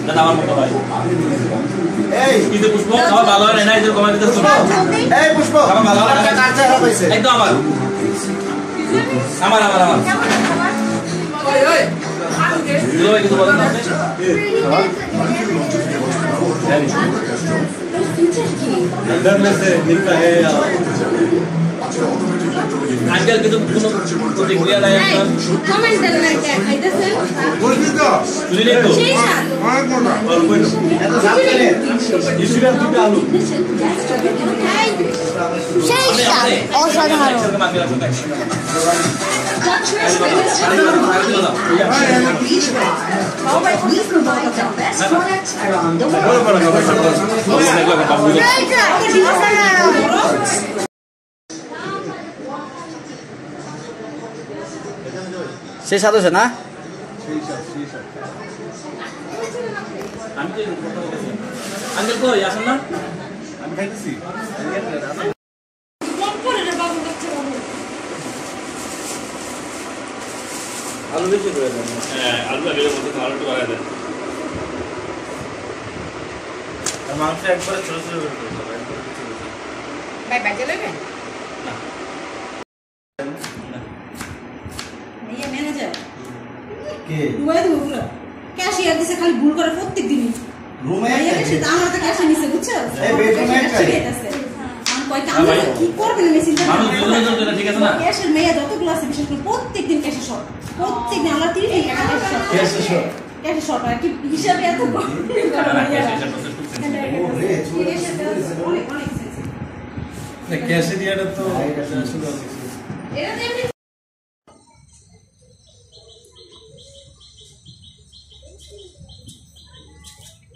দাদা আমার মতো ভাই এই কিন্তু পুষ্প খাওয়া ভালো হয় না এদের কমাই দিতে শুনো এই পুষ্প খাওয়া ভালো হয় না কার চেহারা পাইছে একদম আমার ওই ওই দুই কিছু বলেন না अंदर में से निकला है आजकल के तो प्रतिक्रिया लाया कमेंट करना क्या इधर से बोल दी तो सुनिए तो हां बोला और कोई ये तो साफ करे इसलिए तू डालो शेषा असाधारण সেই সাথে আছে না আঙ্কেল কই আসেন না আমি খাইতেছি আলু বেশি করে দেন হ্যাঁ আলু আগের মতো আলু একটু বাড়ায় দেন আর মাংস একবারে ছোট ছোট করে দিতে হবে ভাই বাজে লাগবে না নিয়ে ম্যানেজার কে দুয়া দুপুরা ক্যাশিয়ার দিছে খালি ভুল করে প্রত্যেক দিনই রুমে এসে আমরা তো ক্যাশ নিছে বুঝছো এই বেডরুমে আমি কই কাম কি করবে না মেশিন মানুষ দুজনের জন্য ঠিক আছে না ক্যাশের মেয়ে যতগুলো আছে বিশেষ করে প্রত্যেকদিন ক্যাশে শর্ট প্রত্যেকদিন আমরা 30 টাকা ক্যাশে শর্ট ক্যাশে শর্ট আর কি হিসাবে এত ক্যাশে দিয়াটা তো আসলে এটা